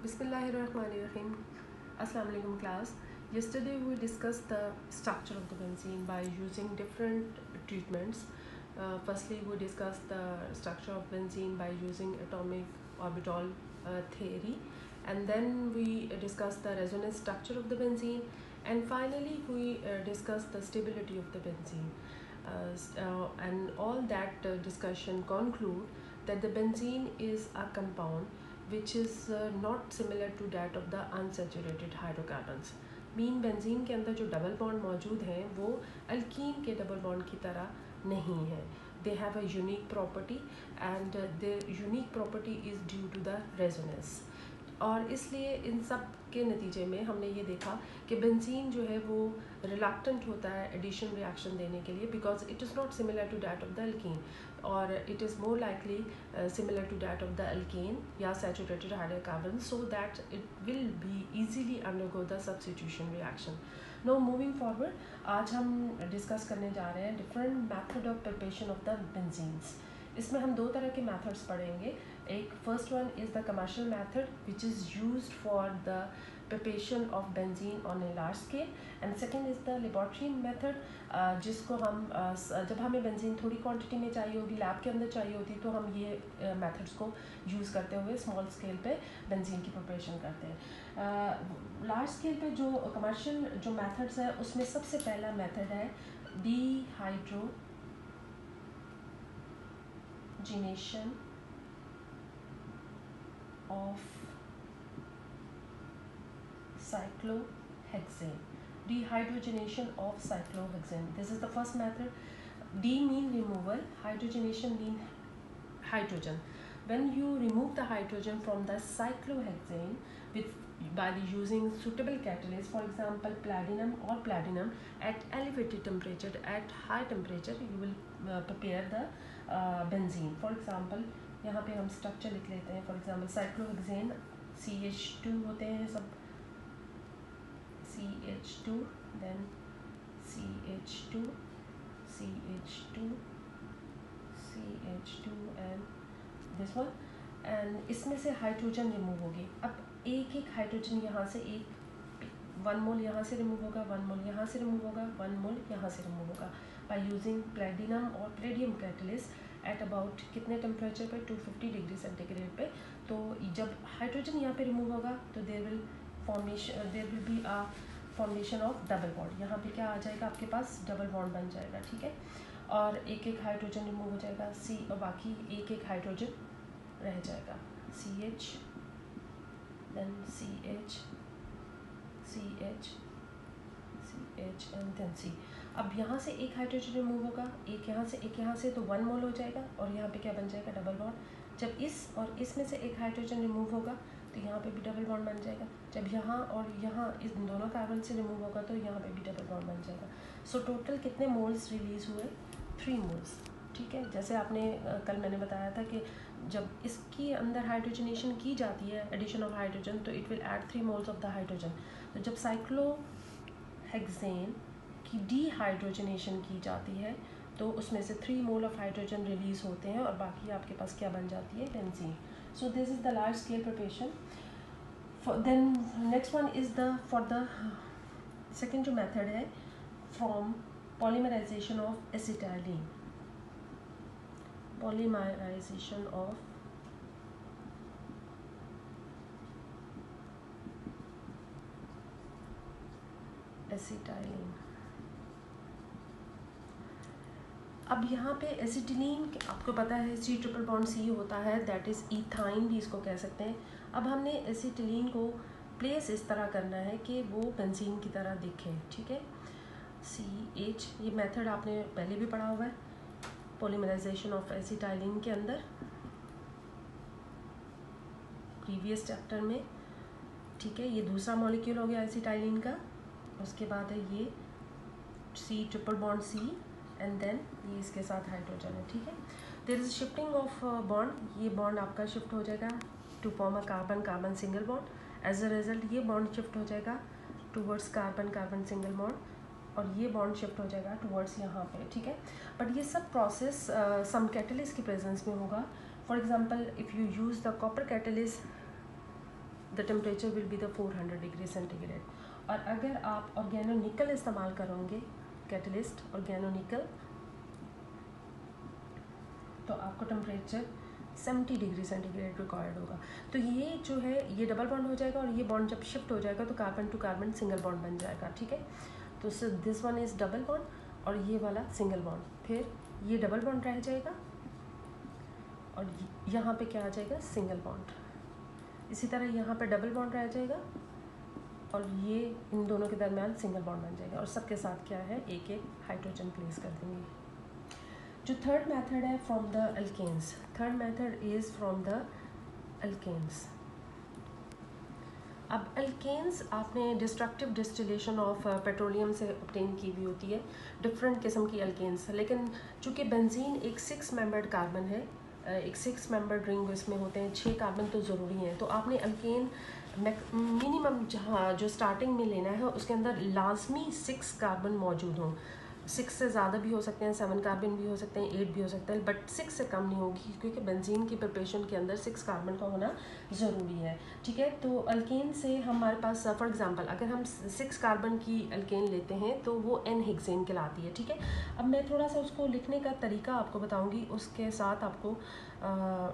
Bismillahirrahmanirrahim. Assalamu alaikum class. Yesterday we discussed the structure of the benzene by using different treatments. Firstly, we discussed the structure of benzene by using atomic orbital theory, and then we discussed the resonance structure of the benzene, and finally we discussed the stability of the benzene. And all that discussion conclude that the benzene is a compound which is not similar to that of the unsaturated hydrocarbons. Mean benzene के अंदर जो double bond मौजूद हैं वो alkyne के double bond की तरह नहीं है. They have a unique property and the unique property is due to the resonance. और इसलिए इन सब के नतीजे में हमने ये देखा कि बेंजीन जो है वो रिलक्टेंट होता है एडिशन रिएक्शन देने के लिए because it is not similar to that of the alkene, और it is more likely similar to that of the alkene या saturated hydrocarbon, so that it will be easily undergo the substitution reaction. No moving forward, आज हम discuss करने जा रहे हैं different method of preparation of the benzenes. इसमें हम दो तरह के मेथड्स पढ़ेंगे. एक first one is the commercial method which is used for the preparation of benzene on a large scale, and second is the laboratory method जिसको हम जब हमें बेंजीन थोड़ी क्वांटिटी में चाहिए होगी, लैब के अंदर चाहिए होती, तो हम ये मेथड्स को यूज़ करते हुए स्मॉल स्केल पे बेंजीन की प्रिपरेशन करते हैं. लार्ज स्केल पे जो कमर्शियल जो मेथड्स है उसमें सबसे पहला मेथड है dehydrogenation of cyclohexane. Dehydrogenation of cyclohexane. This is the first method. D mean removal, hydrogenation mean hydrogen. When you remove the hydrogen from the cyclohexane by using suitable catalyst, for example platinum or platinum, at elevated temperature, at high temperature, you will prepare the benzene. For example, यहाँ पे हम structure लिख लेते हैं. For example cyclohexane CH2 होते हैं सब, CH2, then CH2, CH2, CH2 and this one, and इसमें से हाइड्रोजन रिमूव होगी. अब एक एक हाइड्रोजन यहाँ से एक 1 मोल यहाँ से रिमूव होगा, 1 मोल यहाँ से रिमूव होगा, 1 मोल यहाँ से रिमूव होगा बाय यूजिंग प्लेटिनम और प्लेडियम कैटलिस्ट एट अबाउट कितने टेम्परेचर पे, 250 डिग्री सेंटीग्रेड पे. तो जब हाइड्रोजन यहाँ पे रिमूव होगा तो there will be a formation of double bond. यहाँ पे क्या आ जाएगा, आपके पास डबल बॉन्ड बन जाएगा. ठीक है, और एक एक हाइड्रोजन रिमूव हो जाएगा C, और बाकी एक एक हाइड्रोजन रह जाएगा. CH, then CH, CH, CH and then C. अब यहाँ से एक हाइड्रोजन रिमूव होगा, एक यहाँ से, तो 1 मोल हो जाएगा, और यहाँ पे क्या बन जाएगा, डबल बॉन्ड. जब इस और इसमें से एक हाइड्रोजन रिमूव होगा तो यहाँ पे भी डबल बॉन्ड बन जाएगा. जब यहाँ और यहाँ इस दोनों कार्बन से रिमूव होगा तो यहाँ पे भी डबल बॉन्ड बन जाएगा. सो टोटल कितने मोल्स रिलीज हुए, 3 मोल्स. ठीक है, जैसे आपने कल मैंने बताया था कि जब इसके अंदर हाइड्रोजनेशन की जाती है, एडिशन ऑफ हाइड्रोजन, तो it will add 3 moles of the hydrogen. तो जब साइक्लोहेक्सेन की डीहाइड्रोजनेशन की जाती है तो उसमें से 3 मोल ऑफ हाइड्रोजन रिलीज होते हैं, और बाकी आपके पास क्या बन जाती है, benzene. So this is the large scale preparation. Then next one is the for the second जो मेथड है, from polymerization of acetylene. Polymerization of acetylene. अब यहाँ पे एसिटिलीन आपको पता है C++C होता है, दैट इज़ इथाइन भी इसको कह सकते हैं. अब हमने एसिटिलीन को प्लेस इस तरह करना है कि वो बेंजीन की तरह दिखे. ठीक है, CH, ये मेथड आपने पहले भी पढ़ा हुआ है पॉलीमराइजेशन ऑफ एसिटाइलिन के अंदर, प्रीवियस चैप्टर में. ठीक है, ये दूसरा मॉलिक्यूल हो गया एसिटाइलिन का. उसके बाद है ये C++C, एंड देन ये इसके साथ हाइड्रोजन है. ठीक है, there is shifting of bond. ये बॉन्ड आपका शिफ्ट हो जाएगा to form a carbon carbon single bond. As a result ये बॉन्ड शिफ्ट हो जाएगा towards carbon carbon single bond, और ये बॉन्ड शिफ्ट हो जाएगा टुवर्ड्स यहाँ पे. ठीक है, बट ये सब प्रोसेस सम कैटलिस्ट की प्रेजेंस में होगा. For example if you use the copper catalyst the temperature will be the 400 degree centigrade. और अगर आप ऑर्गेनो निकल इस्तेमाल करोगे कैटलिस्ट ऑर्गेनो निकल, तो आपको टेम्परेचर 70 डिग्री सेंटीग्रेड रिक्वायर्ड होगा। तो ये जो है ये डबल बॉन्ड हो जाएगा, और ये बॉन्ड जब शिफ्ट हो जाएगा तो carbon to carbon single bond बन जाएगा, ठीक है। तो this one is double bond और ये वाला सिंगल बॉन्ड, फिर ये डबल बॉन्ड रह जाएगा और यहाँ पे क्या आ जाएगा, सिंगल बॉन्ड। इसी तरह यहाँ पे डबल बॉन्ड रह जाएगा और ये इन दोनों के दरमियान सिंगल बॉन्ड बन जाएगा, और सबके साथ क्या है, एक एक हाइड्रोजन प्लेस कर देंगे। जो थर्ड मेथड है from the alkanes, third method is from the alkanes. अब अल्केन्स आपने डिस्ट्रक्टिव डिस्टिलेशन ऑफ पेट्रोलियम से ऑब्टेन की हुई होती है, डिफरेंट किस्म की अल्केन्स। लेकिन चूँकि बेंजीन एक 6 मेंबर्ड कार्बन है, एक 6 मेंबर्ड रिंग इसमें होते हैं, 6 कार्बन तो ज़रूरी हैं। तो आपने अल्केन मिनिमम जहाँ जो स्टार्टिंग में लेना है उसके अंदर लाजमी 6 कार्बन मौजूद हों। 6 से ज़्यादा भी हो सकते हैं, 7 कार्बन भी हो सकते हैं, 8 भी हो सकता है, बट 6 से कम नहीं होगी, क्योंकि बेंजीन की प्रिपरेशन के अंदर 6 कार्बन का होना ज़रूरी है, ठीक है। तो अल्केन से हमारे पास फॉर एग्जांपल अगर हम 6 कार्बन की अल्केन लेते हैं तो वो एन हेक्सेन कहलाती है, ठीक है। अब मैं थोड़ा सा उसको लिखने का तरीका आपको बताऊँगी, उसके साथ आपको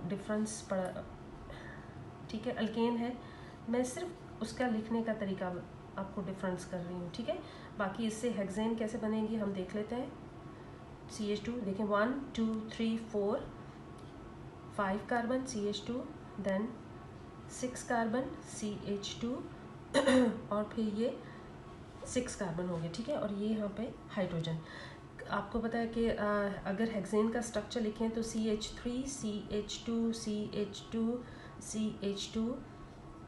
डिफरेंस पड़ा, ठीक है। अल्केन है, मैं सिर्फ उसका लिखने का तरीका आपको डिफरेंस कर रही हूँ, ठीक है। बाकी इससे हेक्सेन कैसे बनेगी हम देख लेते हैं। CH2 देखें, 1 2 3 4 5 carbon CH2, then 6 carbon CH2 और फिर ये 6 कार्बन हो गए, ठीक है। और ये यहाँ पे हाइड्रोजन। आपको पता है कि अगर हेक्सेन का स्ट्रक्चर लिखें तो CH3 CH2 CH2 CH2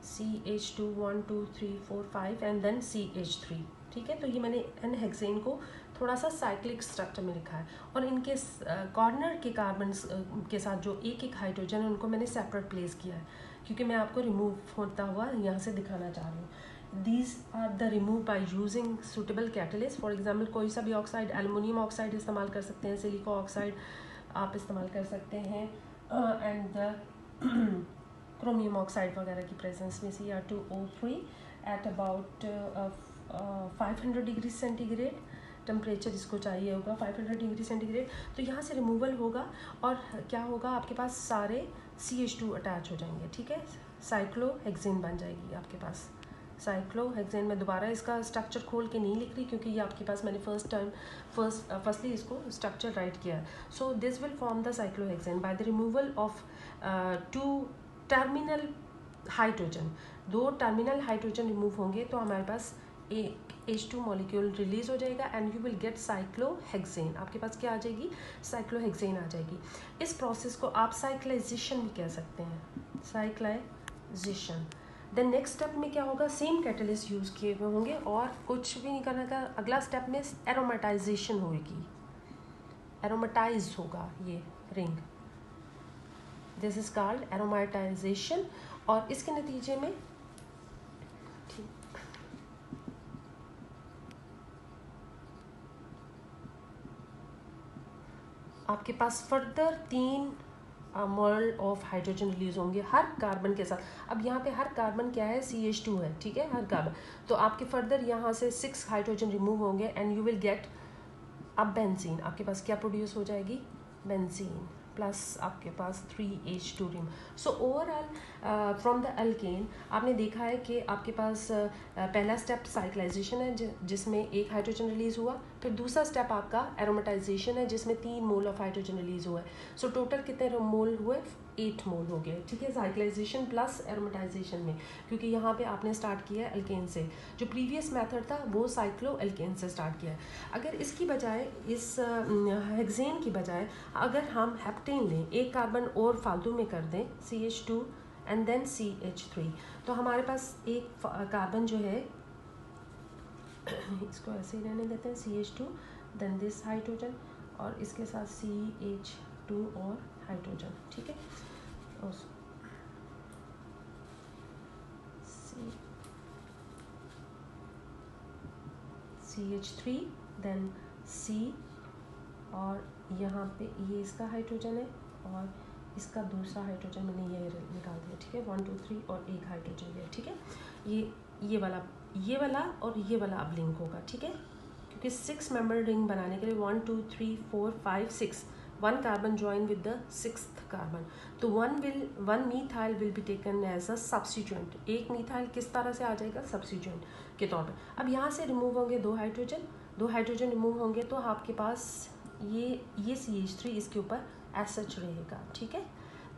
CH2 1 2 3 4 5 and then CH3, ठीक है। तो ये मैंने एन हेक्सेन को थोड़ा सा साइक्लिक स्ट्रक्चर में लिखा है, और इनके कॉर्नर के कार्बन के साथ जो एक एक हाइड्रोजन है उनको मैंने सेपरेट प्लेस किया है, क्योंकि मैं आपको रिमूव होता हुआ यहाँ से दिखाना चाह रही हूँ। These are the remove by using suitable catalyst. For example कोई सा भी ऑक्साइड, एल्युमिनियम ऑक्साइड इस्तेमाल कर सकते हैं, सिलिको ऑक्साइड आप इस्तेमाल कर सकते हैं, एंड द क्रोमियम ऑक्साइड वगैरह की प्रेजेंस में Cr2O3 eight about 500 degree centigrade temperature इसको चाहिए होगा, 500 डिग्री सेंटीग्रेड। तो यहाँ से रिमूवल होगा और क्या होगा, आपके पास सारे CH2 अटैच हो जाएंगे, ठीक है। साइक्लोहेक्सेन बन जाएगी आपके पास। साइक्लोहेक्सेन में दोबारा इसका स्ट्रक्चर खोल के नहीं लिख रही, क्योंकि ये आपके पास मैंने फर्स्टली इसको स्ट्रक्चर राइट किया है। So this will form the cyclohexane by the removal of 2 terminal hydrogen. 2 terminal hydrogen remove होंगे तो हमारे पास एक H2 मॉलिक्यूल रिलीज हो जाएगा and you will gate cyclohexane. आपके पास क्या आ जाएगी, साइक्लोहेक्सेन आ जाएगी। इस प्रोसेस को आप साइक्लाइजेशन भी कह सकते हैं, साइक्लाइजेशन। देन नेक्स्ट स्टेप में क्या होगा, सेम कैटलिस्ट यूज़ किए हुए होंगे और कुछ भी नहीं करना था। अगला स्टेप में एरोमेटाइजेशन होगी, एरोमेटाइज होगा ये ring, this is called aromatization. और इसके नतीजे में आपके पास further 3 mole of hydrogen release होंगे हर कार्बन के साथ। अब यहाँ पे हर कार्बन क्या है, CH2 है, ठीक है, हर कार्बन। तो आपके फर्दर यहाँ से 6 हाइड्रोजन रिमूव होंगे एंड यू विल गेट अब बेंजीन। आपके पास क्या प्रोड्यूस हो जाएगी, बेंजीन प्लस आपके पास 3H2 रिम। So overall from the alkane आपने देखा है कि आपके पास पहला स्टेप साइक्लाइजेशन है जिसमें 1 हाइड्रोजन रिलीज़ हुआ, फिर दूसरा स्टेप आपका एरोमेटाइजेशन है जिसमें 3 मोल ऑफ हाइड्रोजन रिलीज़ हुआ है। सो टोटल कितने मोल हुए, 8 मोल हो गए, ठीक है, साइक्लाइजेशन प्लस एरोमेटाइजेशन में, क्योंकि यहाँ पे आपने स्टार्ट किया है अल्केन से। जो प्रीवियस मेथड था वो साइक्लो अल्केन से स्टार्ट किया है। अगर इसकी बजाय इस हेक्सेन की बजाय अगर हम हेप्टेन लें, 1 कार्बन और फालतू में कर दें, CH2 एंड देन CH3, तो हमारे पास एक कार्बन जो है इसको ऐसे ही रहने देते हैं, CH2 देन दिस हाइड्रोजन और इसके साथ CH2 और हाइड्रोजन, ठीक है। CH3 देन C और यहाँ पे ये इसका हाइड्रोजन है और इसका दूसरा हाइड्रोजन मैंने ये निकाल दिया, ठीक है, 1 2 3 और एक हाइड्रोजन ये, ठीक है। ये वाला और ये वाला अब लिंक होगा, ठीक है, क्योंकि 6 मेंबर रिंग बनाने के लिए 1 2 3 4 5 6 1 carbon join with the 6th carbon, तो 1 methyl will be taken as a substituent. एक मीथाइल किस तरह से आ जाएगा, सब्स्टिट्यूएंट के तौर पर। अब यहाँ से रिमूव होंगे 2 हाइड्रोजन रिमूव होंगे, तो आपके पास ये CH3 इसके ऊपर एज सच रहेगा, ठीक है।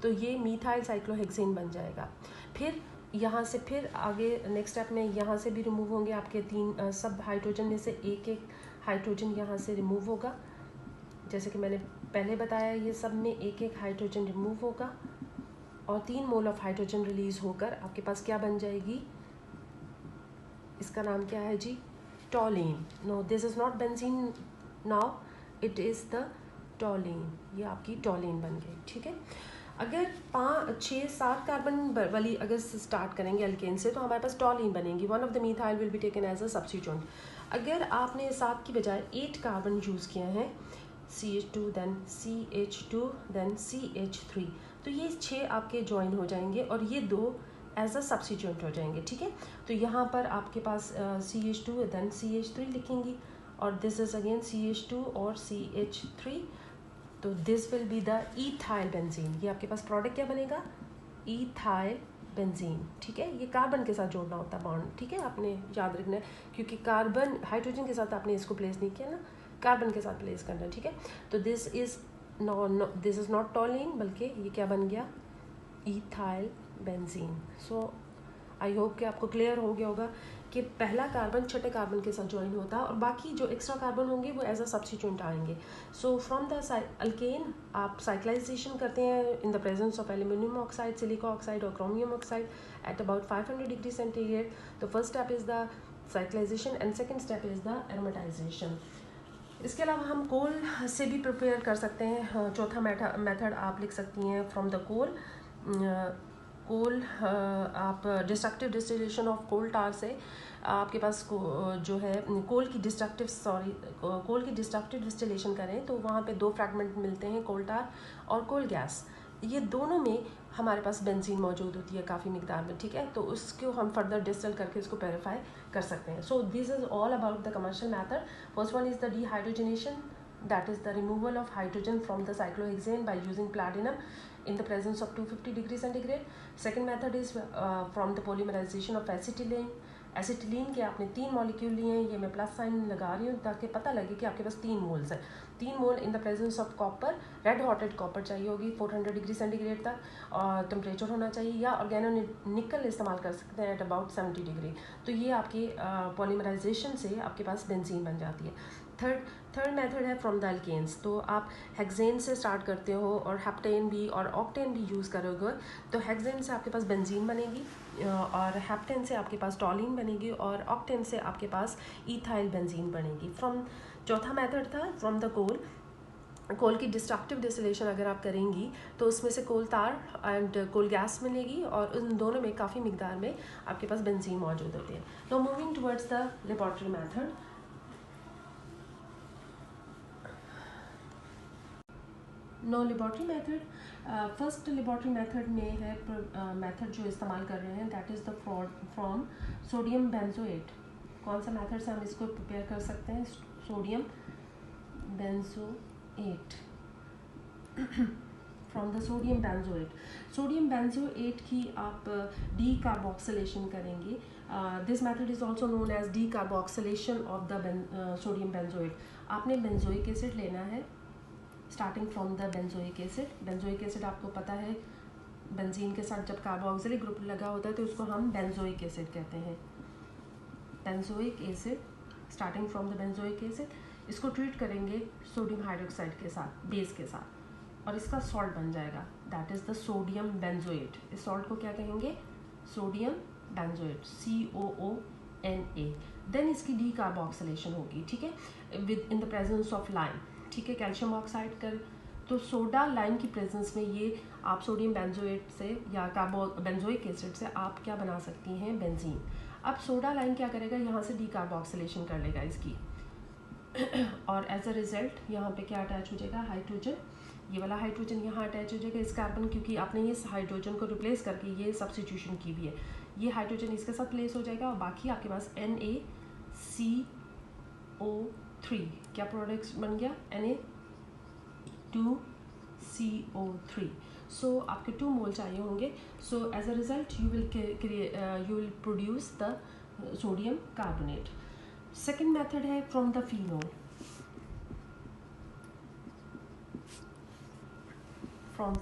तो ये मीथाइल साइक्लोहेक्सेन बन जाएगा। फिर यहाँ से फिर आगे नेक्स्ट स्टेप में यहाँ से भी रिमूव होंगे आपके 3 सब हाइड्रोजन में से एक हाइड्रोजन यहाँ से रिमूव होगा। जैसे कि मैंने पहले बताया, ये सब में एक हाइड्रोजन रिमूव होगा और 3 मोल ऑफ हाइड्रोजन रिलीज होकर आपके पास क्या बन जाएगी, इसका नाम क्या है जी, toluene. No, this is not benzene now, it is the toluene. ये आपकी टॉलीन बन गई, ठीक है। अगर 5 6 7 कार्बन वाली अगर स्टार्ट करेंगे अल्केन से, तो हमारे पास टॉलीन बनेगी। 1 of the methyl will be taken as a substituent. अगर आपने 7 की बजाय 8 कार्बन यूज़ किए हैं, CH2 then CH2 then CH3, तो ये 6 आपके ज्वाइन हो जाएंगे और ये 2 एज अ सब्स्टिट्यूएंट हो जाएंगे, ठीक है। तो यहाँ पर आपके पास CH2 देन CH3 लिखेंगी और दिस इज अगेन CH2 और CH3, तो this will be the ethyl benzene. ये आपके पास प्रोडक्ट क्या बनेगा, इथाइल बेंजीन, ठीक है। ये कार्बन के साथ जोड़ना होता है बॉन्ड, ठीक है, आपने याद रखना है, क्योंकि कार्बन हाइड्रोजन के साथ आपने इसको प्लेस नहीं किया ना, कार्बन के साथ प्लेस करना है, ठीक है। तो दिस इज नॉट टॉलीन, बल्कि ये क्या बन गया, इथाइल बेंजीन। सो आई होप कि आपको क्लियर हो गया होगा कि पहला कार्बन छठे कार्बन के साथ ज्वाइन होता है और बाकी जो एक्स्ट्रा कार्बन होंगे वो एज अ सब्स्टिट्यूएंट आएंगे। सो फ्रॉम द अल्केन आप साइक्लाइजेशन करते हैं in the presence of aluminium oxide, silica oxide और chromium oxide at about 500 degree centigrade. The first step is the cyclization and second step is the aromatization. इसके अलावा हम कोल से भी prepare कर सकते हैं। चौथा मेथड आप लिख सकती हैं फ्रॉम द कोल आप डिस्ट्रक्टिव डिस्टिलेशन ऑफ कोल टार से आपके पास जो है कोल की डिस्ट्रक्टिव डिस्टिलेशन करें तो वहाँ पे 2 फ्रैगमेंट मिलते हैं, कोल टार और कोल गैस। ये दोनों में हमारे पास बेंजीन मौजूद होती है काफ़ी मिकदार में, ठीक है। तो उसको हम फर्दर डिस्टिल करके इसको प्योरीफाई कर सकते हैं। सो this is all about the commercial method. First one is the dehydrogenation, that is the removal of hydrogen from the cyclohexane by using platinum in the presence of 250 degrees centigrade. Second method is from the polymerization of acetylene. Acetylene के आपने 3 molecule लिए हैं, ये मैं plus sign लगा रही हूँ ताकि पता लगे कि आपके पास 3 मोल्स हैं। 3 mole in the presence of copper, red hotted copper चाहिए होगी 400 डिग्री सेंटीग्रेड तक और टेम्परेचर होना चाहिए, या ऑर्गेनो निकल इस्तेमाल कर सकते हैं एट अबाउट 70 डिग्री। तो ये आपकी पॉलीमराइजेशन से आपके पास बेंजीन बन जाती है। थर्ड मेथड है फ्रॉम द अल्केन्स। तो आप हेक्सेन से स्टार्ट करते हो और हेप्टेन भी और ऑक्टेन भी यूज़ करोगे, तो हेक्सेन से आपके पास बेंजीन बनेगी और हेप्टेन से आपके पास टॉलीन बनेगी और ऑक्टेन से आपके पास इथाइल बेंजीन बनेगी। चौथा मेथड था फ्रॉम द कोल की डिस्ट्रक्टिव डिस्टिलेशन अगर आप करेंगी तो उसमें से कोल तार एंड कोल गैस मिलेगी और उन दोनों में काफ़ी मिकदार में आपके पास बेंजीन मौजूद होती है। No moving towards the laboratory method. No laboratory method, first laboratory method में है मेथड जो इस्तेमाल कर रहे हैं that is the from sodium benzoate. कौन सा मेथड से हम इसको प्रिपेयर कर सकते हैं, sodium benzoate from the sodium benzoate की आप डी कार्बोक्सिलेशन करेंगे। This method is also known as decarboxylation of the sodium benzoate. आपने बेंजोइक एसिड लेना है starting from the benzoic acid आपको पता है बेंजीन के साथ जब कार्बोक्सिलिक ग्रुप लगा होता है तो उसको हम बेंजोइक एसिड कहते हैं। Benzoic acid starting from the benzoic acid, इसको ट्रीट करेंगे सोडियम हाइड्रोक्साइड के साथ, बेस के साथ, और इसका सॉल्ट बन जाएगा that is the sodium benzoate. इस सॉल्ट को क्या कहेंगे, सोडियम बेंजोएट, COONA। देन इसकी डी कार्बोक्सिलेशन होगी, ठीक है, with in the presence of lime, ठीक है, कैल्शियम ऑक्साइड कर। तो सोडा लाइम की प्रेजेंस में ये आप सोडियम बेंजोएट से या बेंजोइक एसिड से आप क्या बना सकती हैं, बेंजीन। अब सोडा लाइम क्या करेगा, यहाँ से डी कार्बोक्सिलेशन कर लेगा इसकी और एज अ रिजल्ट यहाँ पे क्या अटैच हो जाएगा, हाइड्रोजन ये वाला हाइड्रोजन यहाँ अटैच हो जाएगा इस कार्बन, क्योंकि आपने इस हाइड्रोजन को रिप्लेस करके ये सब्स्टिट्यूशन की हुई है। ये हाइड्रोजन इसके साथ प्लेस हो जाएगा और बाकी आपके पास NaCO3 क्या प्रोडक्ट्स बन गया, Na2CO3। सो आपके 2 मोल चाहिए होंगे। So as a result you will produce the sodium carbonate. Second method है from the phenol. From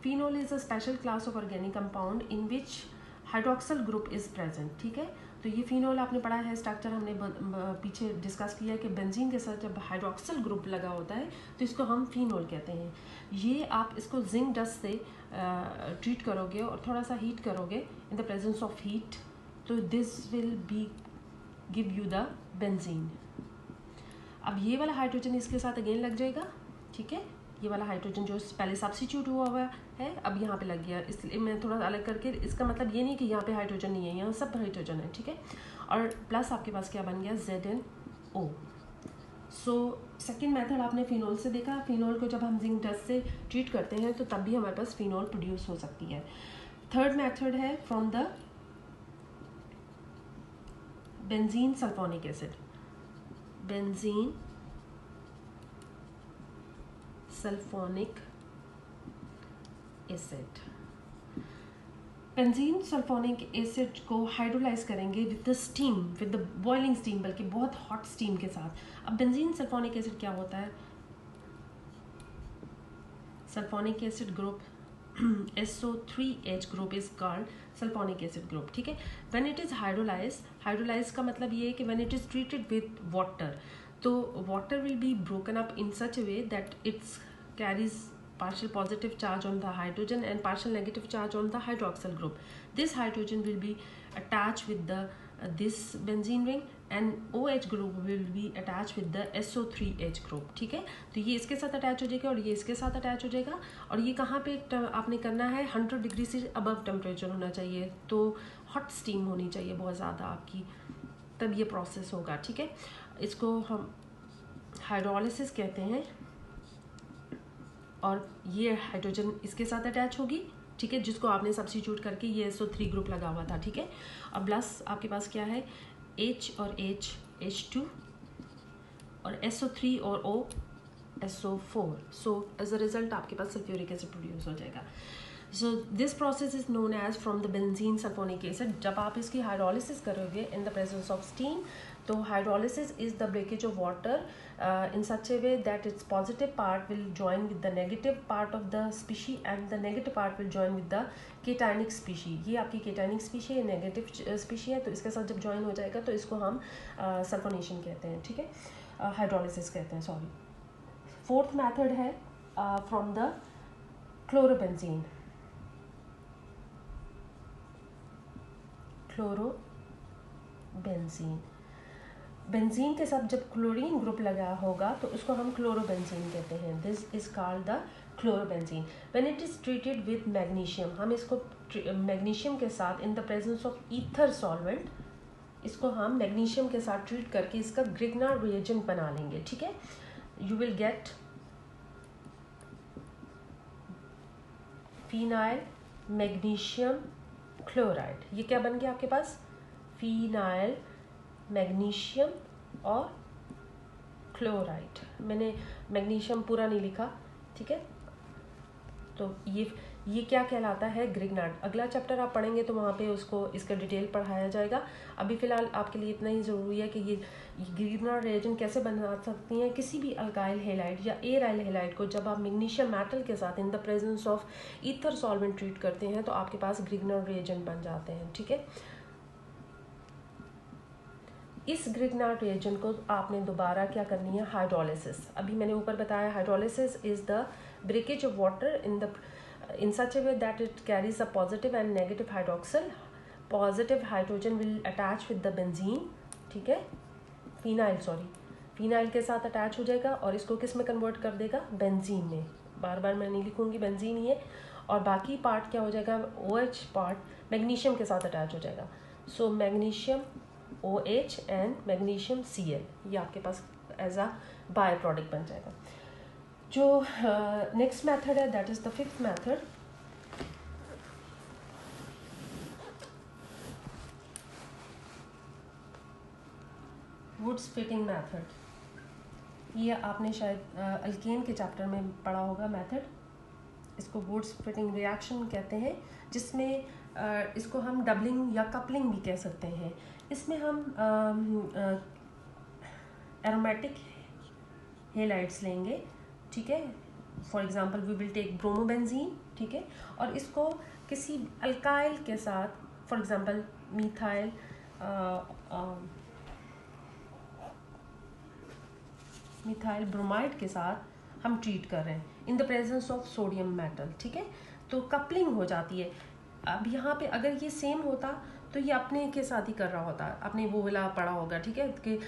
phenol is a special class of organic compound in which hydroxyl group is present। ठीक है, तो ये phenol आपने पढ़ा है, structure हमने पीछे डिस्कस किया है कि बेंजीन के साथ जब हाइड्रोक्सिल ग्रुप लगा होता है तो इसको हम फिनोल कहते हैं। ये आप इसको जिंक डस्ट से ट्रीट करोगे और थोड़ा सा हीट करोगे in the presence of heat, तो this will be give you the benzene. अब ये वाला हाइड्रोजन इसके साथ अगेन लग जाएगा। ठीक है, ये वाला हाइड्रोजन जो पहले सब्स्टिट्यूट हुआ है अब यहाँ पे लग गया, इसलिए मैं थोड़ा अलग करके, इसका मतलब ये नहीं कि यहाँ पे हाइड्रोजन नहीं है, यहाँ सब हाइड्रोजन है। ठीक है, और प्लस आपके पास क्या बन गया, ZnO। सो सेकेंड मेथड आपने फिनोल से देखा। फिनोल को जब हम जिंक डस्ट से ट्रीट करते हैं तो तब भी हमारे पास फिनोल प्रोड्यूस हो सकती है। थर्ड मेथड है from the benzene sulphonic acid. Benzene sulphonic acid. Benzene sulphonic acid को हाइड्रोलाइज करेंगे with the steam, with the boiling steam, बल्कि बहुत हॉट स्टीम के साथ। अब बेंजीन सल्फोनिक एसिड क्या होता है, sulphonic acid group SO3H group is called sulphonic acid group. ठीक है, व्हेन इट इज हाइड्रोलाइज का मतलब ये है कि when it is treated with water, तो water will be broken up in such a way that it's carries partial positive charge on the hydrogen and partial negative charge on the hydroxyl group. This hydrogen will be attached with the this benzene ring and OH group will be attached with the SO3H group। ठीक है, तो ये इसके साथ attach हो जाएगा और ये इसके साथ अटैच हो जाएगा। और ये कहाँ पे आपने करना है, 100 डिग्री से अबव टेम्परेचर होना चाहिए, तो हॉट स्टीम होनी चाहिए बहुत ज़्यादा आपकी, तब ये प्रोसेस होगा। ठीक है, इसको हम हाइड्रोलिसिस कहते हैं और ये हाइड्रोजन इसके साथ अटैच होगी। ठीक है, जिसको आपने सब्स्टिट्यूट करके ये SO3 ग्रुप लगा हुआ था। ठीक है, और प्लस आपके पास क्या है, H और H H2 और SO3 और O SO4। So as a result आपके पास सल्फ्यूरिक एसिड प्रोड्यूस हो जाएगा। So this process is known as from the benzene sulphonic acid. जब आप इसकी हाइड्रोलिसिस करोगे in the presence of steam, तो hydrolysis is the breakage of water in such a way that its positive part will join with the negative part of the species and the negative part will join with the cationic species। ये आपकी cationic species है, negative species है, तो इसके साथ जब join हो जाएगा तो इसको हम सल्फोनेशन कहते हैं। ठीक है, हाइड्रोलिसिस कहते हैं, सॉरी। फोर्थ मेथड है from the chlorobenzene. Chlorobenzene, benzene के साथ जब क्लोरीन ग्रुप लगा होगा तो उसको हम क्लोरोबेंजीन कहते हैं। This is called the chlorobenzene. When it is treated with magnesium, हम इसको मैग्नीशियम के साथ इन the presence of ether solvent, इसको हम मैग्नीशियम के साथ ट्रीट करके इसका ग्रिग्नार रिएजेंट बना लेंगे। ठीक है, you will gate phenyl magnesium chloride. ये क्या बन गया आपके पास, फिनाइल मैग्नीशियम और क्लोराइड। मैंने मैग्नीशियम पूरा नहीं लिखा। ठीक है, तो ये क्या कहलाता है, ग्रिग्नार्ड। अगला चैप्टर आप पढ़ेंगे तो वहाँ पे उसको इसका डिटेल पढ़ाया जाएगा। अभी फ़िलहाल आपके लिए इतना ही ज़रूरी है कि ये ग्रिग्नार्ड रिएजेंट कैसे बना सकती हैं किसी भी अल्काइल हेलाइड या एराइल हेलाइड को। जब आप मैग्नीशियम मेटल के साथ इन the presence of ether solvent treat करते हैं तो आपके पास ग्रिग्नार्ड रिएजेंट बन जाते हैं। ठीक है, इस ग्रिग्नार्ड रिएजेंट को आपने दोबारा क्या करनी है, हाइड्रोलिसिस। अभी मैंने ऊपर बताया hydrolysis is the breakage of water in such a way that it carries a positive and negative hydroxyl. Positive hydrogen will attach with the benzene। ठीक है, फिनाइल के साथ अटैच हो जाएगा और इसको किस में कन्वर्ट कर देगा, बेंजीन में। बार बार मैं नहीं लिखूंगी, बेंजीन ही है। और बाकी पार्ट क्या हो जाएगा, OH पार्ट मैग्नीशियम के साथ अटैच हो जाएगा। So magnesium OH and magnesium Cl, ये आपके पास एज अ बाय प्रोडक्ट बन जाएगा। जो नेक्स्ट मेथड है that is the fifth method, Wurtz Fittig method. ये आपने शायद अल्केन के चैप्टर में पढ़ा होगा मेथड। इसको वुड्स फिटिंग रिएक्शन कहते हैं, जिसमें इसको हम डबलिंग या कपलिंग भी कह सकते हैं। इसमें हम एरोमेटिक हेलाइड्स लेंगे, ठीक है। For example we will take bromobenzene, ठीक है, और इसको किसी अल्काइल के साथ, for example methyl methyl bromide के साथ हम ट्रीट कर रहे हैं in the presence of sodium metal, ठीक है। तो कपलिंग हो जाती है। अब यहाँ पे अगर ये सेम होता तो ये अपने के साथ ही कर रहा होता, आपने वो वाला पढ़ा होगा, ठीक है, कि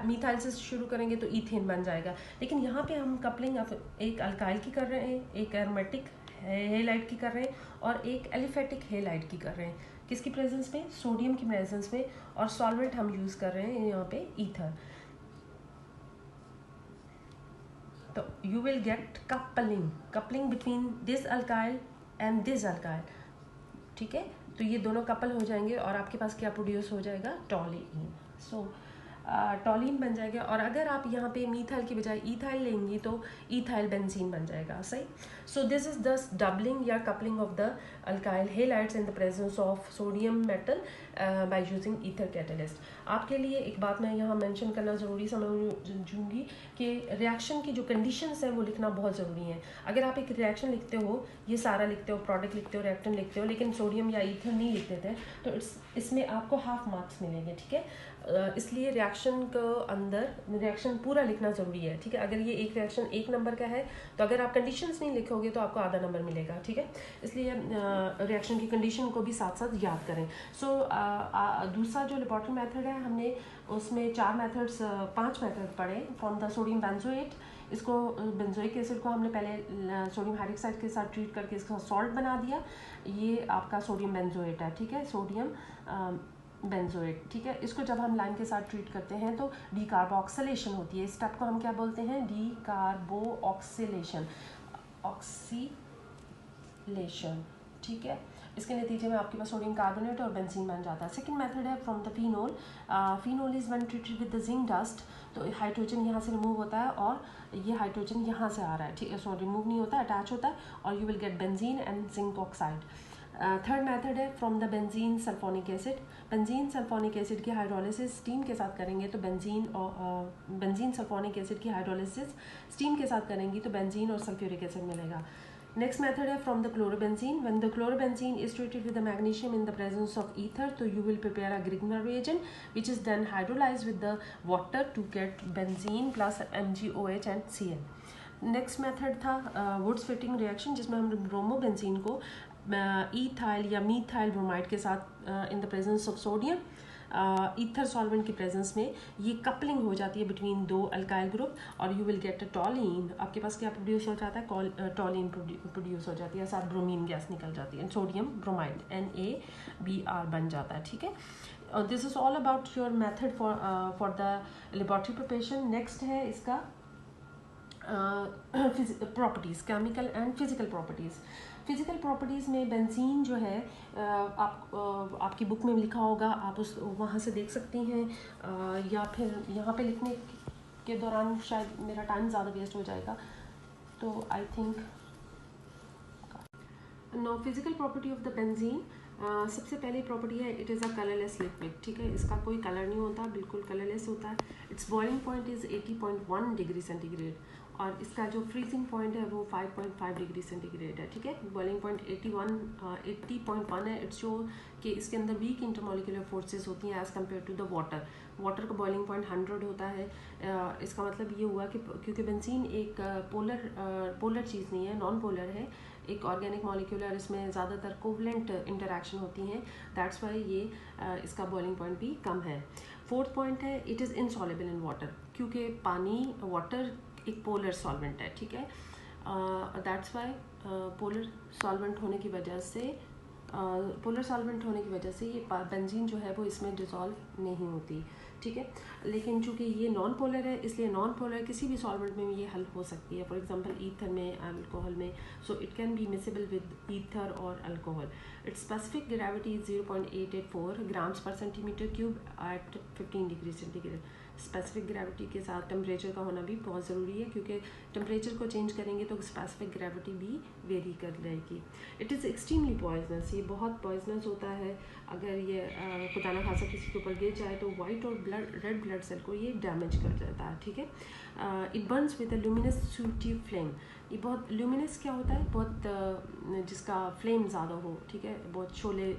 मिथाइल से शुरू करेंगे तो ईथेन बन जाएगा। लेकिन यहाँ पे हम कपलिंग एक अल्काइल की कर रहे हैं, एक एरोमेटिक हेलाइड की कर रहे हैं, और एक एलिफेटिक हेलाइड की कर रहे हैं। किसकी प्रेजेंस में? सोडियम की प्रेजेंस में। और सॉल्वेंट हम यूज़ कर रहे हैं यहाँ पे ईथर। तो you will get coupling between this alkyl and this alkyl, ठीक है। तो ये दोनों कपल हो जाएंगे और आपके पास क्या प्रोड्यूस हो जाएगा? टॉलीन। सो टॉलीन बन जाएगा। और अगर आप यहाँ पे मीथाइल की बजाय ईथाइल लेंगी तो ईथाइल बेंजीन बन जाएगा, सही। So this is the doubling या coupling of the alkyl halides in the presence of sodium metal by using ether catalyst. आपके लिए एक बात मैं यहाँ मेंशन करना ज़रूरी समझूंगी कि रिएक्शन की जो कंडीशंस हैं वो लिखना बहुत ज़रूरी है। अगर आप एक रिएक्शन लिखते हो, ये सारा लिखते हो, प्रोडक्ट लिखते हो, रिएक्टेंट लिखते हो, लेकिन सोडियम या ईथर नहीं लिखते थे, तो इसमें आपको हाफ मार्क्स मिलेंगे, ठीक है। इसलिए रिएक्शन को अंदर रिएक्शन पूरा लिखना ज़रूरी है, ठीक है। अगर ये एक रिएक्शन 1 नंबर का है तो अगर आप कंडीशंस नहीं लिखोगे तो आपको आधा नंबर मिलेगा, ठीक है। इसलिए रिएक्शन की कंडीशन को भी साथ साथ याद करें। सो दूसरा जो लेबोरेटरी मेथड है, हमने उसमें 5 मेथड पढ़े फ्रॉम द सोडियम बेंजोएट। इसको बेंजोइक एसिड को हमने पहले सोडियम हाइड्रोक्साइड के साथ ट्रीट करके इसका सॉल्ट बना दिया। ये आपका सोडियम बेंजोएट है, ठीक है, सोडियम बेंजोएट, ठीक है। इसको जब हम लाइम के साथ ट्रीट करते हैं तो डीकार्बोक्सिलेशन होती है। इस स्टेप को हम क्या बोलते हैं? डीकार्बोक्सिलेशन, ऑक्सीलेशन, ठीक है। इसके नतीजे में आपके पास सोडियम कार्बोनेट और बेंजीन बन जाता है। सेकंड मेथड है from the phenol. Phenol is when treated with the zinc dust. तो हाइड्रोजन यहाँ से रिमूव होता है और ये हाइड्रोजन यहाँ से आ रहा है, ठीक है, सॉरी रिमूव नहीं होता, अटैच होता है, और you will get benzene and zinc oxide. Third method है from the benzene sulphonic acid. Benzene sulphonic acid की हाइड्रोलिसिस स्टीम के साथ करेंगे तो बेंजीन सल्फोनिक एसिड की हाइड्रोलिसिस स्टीम के साथ करेंगी तो बेंजीन और सल्फ्यूरिक एसिड मिलेगा। नेक्स्ट मेथड है from the chlorobenzene. When the chlorobenzene is treated with the magnesium in the presence of ether, तो you will prepare a Grignard reagent which is then hydrolyzed with the water to get benzene plus MgOH and Cl। Next method था Wurtz Fittig reaction, जिसमें हम bromobenzene को ethyl या methyl bromide के साथ इन the presence of sodium ether solvent की presence में ये कपलिंग हो जाती है बिटवीन 2 अल्काइल ग्रुप और यू विल गेट अ टॉलीन। आपके पास क्या प्रोड्यूस हो जाता है? टॉलीन प्रोड्यूस हो जाती है, साथ ब्रोमीन गैस निकल जाती है, सोडियम ब्रोमाइड NaBr बन जाता है, ठीक है। This is all about your method for the laboratory preparation. Next है इसका properties, chemical and physical properties. Physical properties में बेंजीन जो है आपकी बुक में लिखा होगा, आप उस वहाँ से देख सकती हैं, या फिर यहाँ पे लिखने के दौरान शायद मेरा टाइम ज़्यादा वेस्ट हो जाएगा, तो I think no. Physical property of the benzene, सबसे पहली प्रॉपर्टी है it is a colourless liquid, ठीक है। इसका कोई कलर नहीं होता, बिल्कुल कलरलेस होता है। It's boiling point is 80.1 degree centigrade और इसका जो फ्रीजिंग पॉइंट है वो 5.5 डिग्री सेंटीग्रेड है, ठीक है। बॉइलिंग पॉइंट 80.1 है। इट्स शो कि इसके अंदर वीक इंटरमोलिकुलर फोर्सेस होती हैं as compare to the water. Water का बॉइलिंग पॉइंट 100 होता है। इसका मतलब ये हुआ कि क्योंकि बेंजीन एक पोलर चीज़ नहीं है, नॉन पोलर है, एक ऑर्गेनिक मॉलिक्यूलर, इसमें ज़्यादातर कोवलेंट इंटरैक्शन होती हैं, दैट्स वाई ये इसका बॉइलिंग पॉइंट भी कम है। फोर्थ पॉइंट है it is insoluble in water, क्योंकि वाटर एक पोलर सॉल्वेंट है, ठीक है। दैट्स वाई पोलर सॉल्वेंट होने की वजह से पोलर सॉल्वेंट होने की वजह से ये बेंजीन जो है वो इसमें डिज़ोल्व नहीं होती, ठीक है। लेकिन चूँकि ये नॉन पोलर है, इसलिए नॉन पोलर किसी भी सॉल्वेंट में ये हल हो सकती है। फॉर एग्जांपल ईथर में, अल्कोहल में, so it can be miscible with ether और alcohol. Its specific gravity is 0.884 grams per centimetre cube at 15 degree centigrade. Specific gravity के साथ टेम्परेचर का होना भी बहुत ज़रूरी है, क्योंकि टेम्परेचर को चेंज करेंगे तो स्पेसिफिक ग्रेविटी भी वेरी कर जाएगी। इट इज़ एक्सट्रीमली पॉइजनस, ये बहुत पॉइजनस होता है। अगर ये खुदा न खासा किसी के ऊपर गिर जाए तो वाइट और रेड ब्लड सेल को ये डैमेज कर देता है, ठीक है। It burns with a luminous sooty flame. ये बहुत ल्यूमिनस क्या होता है, बहुत जिसका फ्लेम ज़्यादा हो, ठीक है, बहुत शोले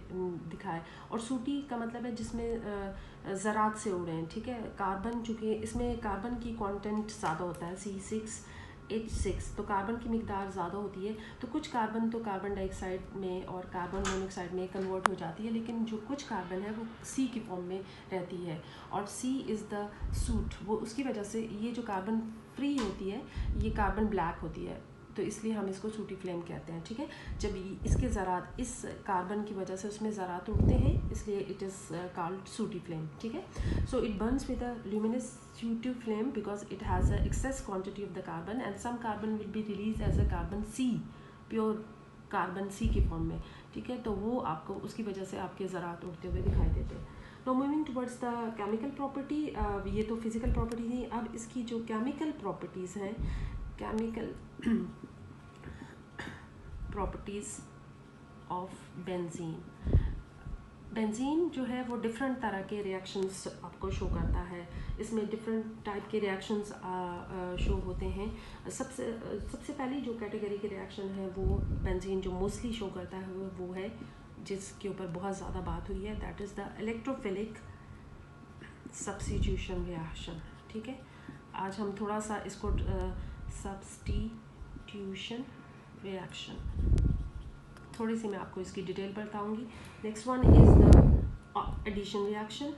दिखाए। और सूटी का मतलब है जिसमें ज़रात से उड़े, ठीक है। कार्बन, चूँकि इसमें कार्बन की कंटेंट ज़्यादा होता है, C6H6, तो कार्बन की मिकदार ज़्यादा होती है। तो कुछ कार्बन तो कार्बन डाइऑक्साइड में और कार्बन मोनोऑक्साइड में कन्वर्ट हो जाती है, लेकिन जो कुछ कार्बन है वो C की फॉर्म में रहती है, और C इज़ द सूट। वो उसकी वजह से ये जो कार्बन फ्री होती है ये कार्बन ब्लैक होती है, तो इसलिए हम इसको सूटी फ्लेम कहते हैं, ठीक है। जब इसके ज़रात, इस कार्बन की वजह से उसमें ज़रात उठते हैं, इसलिए it is called sooty flame, ठीक है। So it burns with a luminous sooty flame because it has a excess quantity of the carbon and some carbon will be release as a carbon C, pure carbon C की form में, ठीक है। तो वो आपको उसकी वजह से आपके ज़रात उठते हुए दिखाई देते हैं। Now moving towards the chemical property, ये तो फिजिकल प्रॉपर्टी थी। अब इसकी जो केमिकल प्रॉपर्टीज़ हैं, chemical properties of benzene. Benzene जो है वो डिफरेंट तरह के रिएक्शंस आपको शो करता है। इसमें डिफरेंट टाइप के रिएक्शंस शो होते हैं। सबसे पहली जो कैटेगरी के रिएक्शन है वो बेंजीन जो मोस्टली शो करता है वो है, जिसके ऊपर बहुत ज़्यादा बात हुई है, that is the electrophilic substitution reaction, ठीक है। आज हम थोड़ा सा इसको सब्स्टिट्यूशन रिएक्शन थोड़ी सी मैं आपको इसकी डिटेल बताऊंगी। Next one is the addition reaction,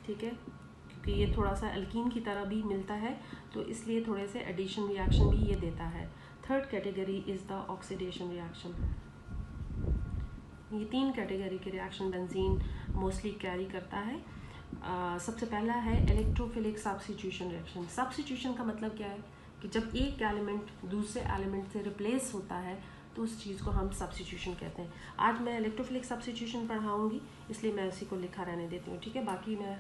ठीक है, क्योंकि ये थोड़ा सा अल्कीन की तरह भी मिलता है, तो इसलिए थोड़े से एडिशन रिएक्शन भी ये देता है। Third category is the oxidation reaction. ये 3 कैटेगरी के रिएक्शन बेंजीन मोस्टली कैरी करता है। सबसे पहला है इलेक्ट्रोफिलिक सब्स्टिट्यूशन रिएक्शन। सब्स्टिट्यूशन का मतलब क्या है कि जब एक एलिमेंट दूसरे एलिमेंट से रिप्लेस होता है तो उस चीज़ को हम सब्स्टिट्यूशन कहते हैं। आज मैं इलेक्ट्रोफिलिक सब्स्टिट्यूशन पढ़ाऊँगी, इसलिए मैं उसी को लिखा रहने देती हूँ, ठीक है। बाकी मैं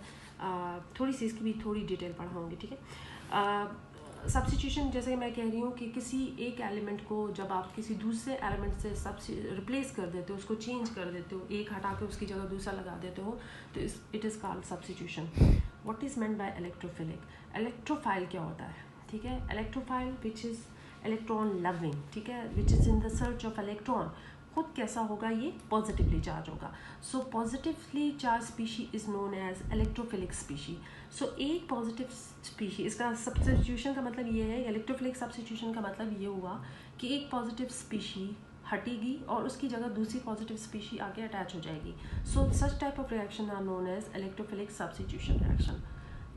थोड़ी सी इसकी भी थोड़ी डिटेल पढ़ाऊँगी, ठीक है। सब्स्टिट्यूशन जैसे मैं कह रही हूँ कि किसी एक एलिमेंट को जब आप किसी दूसरे एलिमेंट से रिप्लेस कर देते हो, उसको चेंज कर देते हो, एक हटा के उसकी जगह दूसरा लगा देते हो, तो it is called substitution. What is meant by electrophilic? Electrophile क्या होता है, ठीक है। Electrophile which is electron loving, ठीक है, which is in the search of electron. खुद कैसा होगा, ये पॉजिटिवली चार्ज होगा। So positively charge species is known as electrophilic species. So एक पॉजिटिव स्पीशी, इसका सब्स्टिट्यूशन का मतलब ये है, इलेक्ट्रोफिलिक सब्स्टिट्यूशन का मतलब ये हुआ कि एक पॉजिटिव स्पीशी हटेगी और उसकी जगह दूसरी पॉजिटिव स्पीशी आके अटैच हो जाएगी। So such type of reaction are known as electrophilic substitution reaction.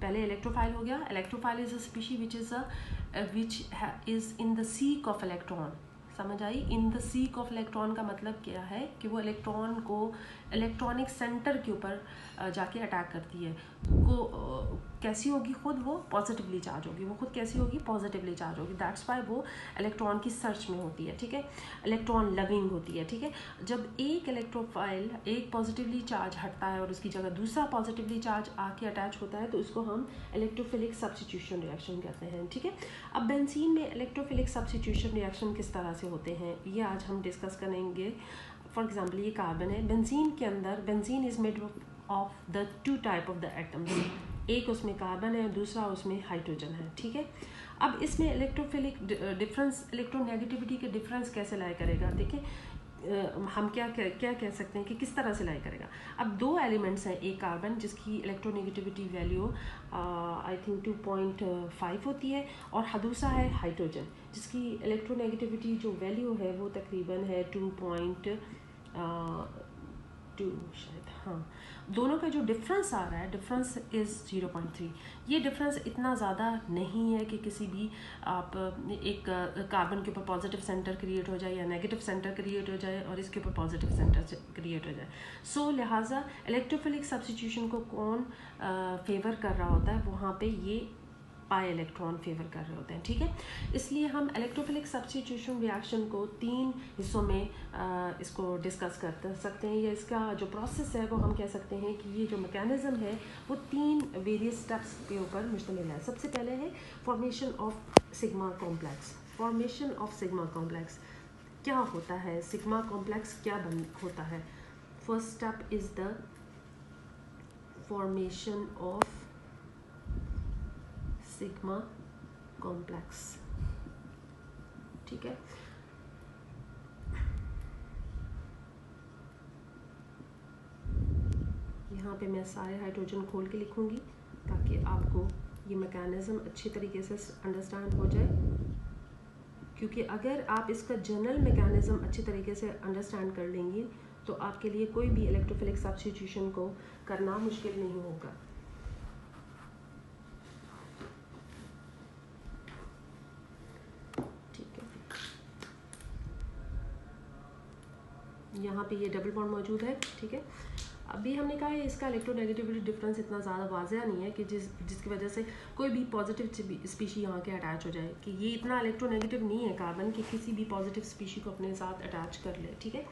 पहले इलेक्ट्रोफाइल हो गया। Electrophile is a species which is in the seek of electron. समझ आई? In the seek of electron का मतलब क्या है कि वो इलेक्ट्रॉन को इलेक्ट्रॉनिक सेंटर के ऊपर जाके अटैक करती है। कैसी होगी? खुद वो पॉजिटिवली चार्ज होगी। वो खुद कैसी होगी? पॉजिटिवली चार्ज होगी। दैट्स वाई वो इलेक्ट्रॉन की सर्च में होती है, ठीक है, इलेक्ट्रॉन लविंग होती है, ठीक है। जब एक इलेक्ट्रोफाइल एक पॉजिटिवली चार्ज हटता है और उसकी जगह दूसरा पॉजिटिवली चार्ज आके अटैच होता है तो उसको हम इलेक्ट्रोफिलिक सब्स्टिट्यूशन रिएक्शन कहते हैं, ठीक है। अब बेंजीन में इलेक्ट्रोफिलिक सब्स्टिट्यूशन रिएक्शन किस तरह से होते हैं ये आज हम डिस्कस करेंगे। फॉर एग्जाम्पल ये कार्बन है। बेंजीन के अंदर, benzene is made of the 2 type of the atoms. एक उसमें कार्बन है, दूसरा उसमें हाइड्रोजन है, ठीक है। अब इसमें इलेक्ट्रोफिलिक डिफरेंस, इलेक्ट्रोनेगेटिविटी के डिफरेंस कैसे लाई करेगा? देखिए हम क्या कह सकते हैं कि किस तरह से लाई करेगा। अब 2 एलिमेंट्स हैं, एक कार्बन जिसकी इलेक्ट्रोनेगेटिविटी वैल्यू आई थिंक 2.5 होती है, और दूसरा है हाइड्रोजन जिसकी इलेक्ट्रोनेगेटिविटी जो वैल्यू है वो तकरीबन है 2.2 2 शायद, हाँ, दोनों का जो डिफरेंस आ रहा है, डिफरेंस इज़ 0.3। ये डिफरेंस इतना ज़्यादा नहीं है कि किसी भी आप एक कार्बन के ऊपर पॉजिटिव सेंटर क्रिएट हो जाए या नेगेटिव सेंटर क्रिएट हो जाए और इसके ऊपर पॉजिटिव सेंटर क्रिएट हो जाए। सो लिहाजा इलेक्ट्रोफिलिक सब्स्टिट्यूशन को कौन फेवर कर रहा होता है, वहाँ पे ये पाई इलेक्ट्रॉन फेवर कर रहे होते हैं, ठीक है। इसलिए हम इलेक्ट्रोफिलिक सब्स्टिट्यूशन रिएक्शन को 3 हिस्सों में इसको डिस्कस कर सकते हैं, या इसका जो प्रोसेस है वो हम कह सकते हैं कि ये जो मैकेनिज्म है वो 3 वेरियस स्टेप्स के ऊपर मुश्तमिल है। सबसे पहले है formation of sigma complex. Formation of sigma complex क्या होता है, सिग्मा कॉम्प्लेक्स क्या होता है। First step is the formation of sigma complex, ठीक है। यहाँ पे मैं सारे हाइड्रोजन खोल के लिखूँगी ताकि आपको ये मैकेनिज़्म अच्छी तरीके से अंडरस्टैंड हो जाए, क्योंकि अगर आप इसका जनरल मैकेनिज़्म अच्छी तरीके से अंडरस्टैंड कर लेंगी तो आपके लिए कोई भी इलेक्ट्रोफिलिक सब्स्टिट्यूशन को करना मुश्किल नहीं होगा। यहाँ पे ये डबल बॉन्ड मौजूद है, ठीक है। अभी हमने कहा है इसका इलेक्ट्रोनेगेटिविटी डिफरेंस इतना ज़्यादा वाज़िया नहीं है कि जिसकी वजह से कोई भी पॉजिटिव स्पीशी यहाँ के अटैच हो जाए, कि ये इतना इलेक्ट्रोनेगेटिव नहीं है कार्बन कि किसी भी पॉजिटिव स्पीशी को अपने साथ अटैच कर ले, ठीक है।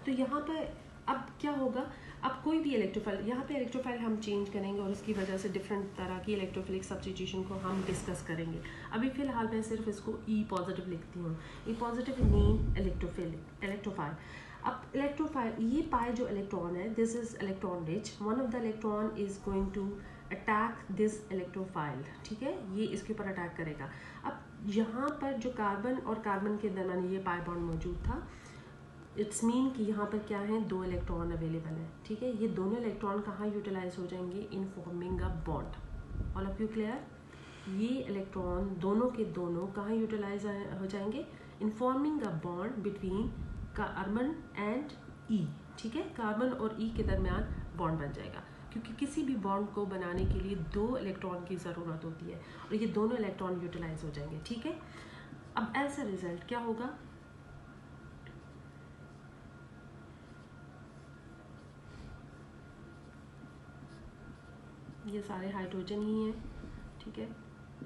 तो यहाँ पर अब क्या होगा, अब कोई भी इलेक्ट्रोफाइल, यहाँ पे इलेक्ट्रोफाइल हम चेंज करेंगे और इसकी वजह से डिफरेंट तरह की इलेक्ट्रोफिलिक सब्स्टिट्यूशन को हम डिस्कस करेंगे। अभी फ़िलहाल मैं सिर्फ इसको ई पॉजिटिव लिखती हूँ। E positive mean electrophile. अब इलेक्ट्रोफाइल, ये पाई जो इलेक्ट्रॉन है, this is electron rich, one of the electron is going to attack this electrophile, ठीक है, ये इसके ऊपर अटैक करेगा। अब यहाँ पर जो कार्बन और कार्बन के दरमियान ये पाई बॉन्ड मौजूद था, इट्स मीन कि यहाँ पर क्या है, 2 इलेक्ट्रॉन अवेलेबल है, ठीक है। ये दोनों इलेक्ट्रॉन कहाँ यूटिलाइज हो जाएंगे, in forming a bond. All of you clear. ये इलेक्ट्रॉन दोनों के दोनों कहाँ यूटिलाइज हो जाएंगे, in forming a bond between carbon and E, ठीक है। कार्बन और ई के दरमियान बॉन्ड बन जाएगा, क्योंकि किसी भी बॉन्ड को बनाने के लिए 2 इलेक्ट्रॉन की ज़रूरत होती है और ये दोनों इलेक्ट्रॉन यूटिलाइज हो जाएंगे, ठीक है। अब एज अ रिजल्ट क्या होगा, ये सारे हाइड्रोजन ही हैं, ठीक है।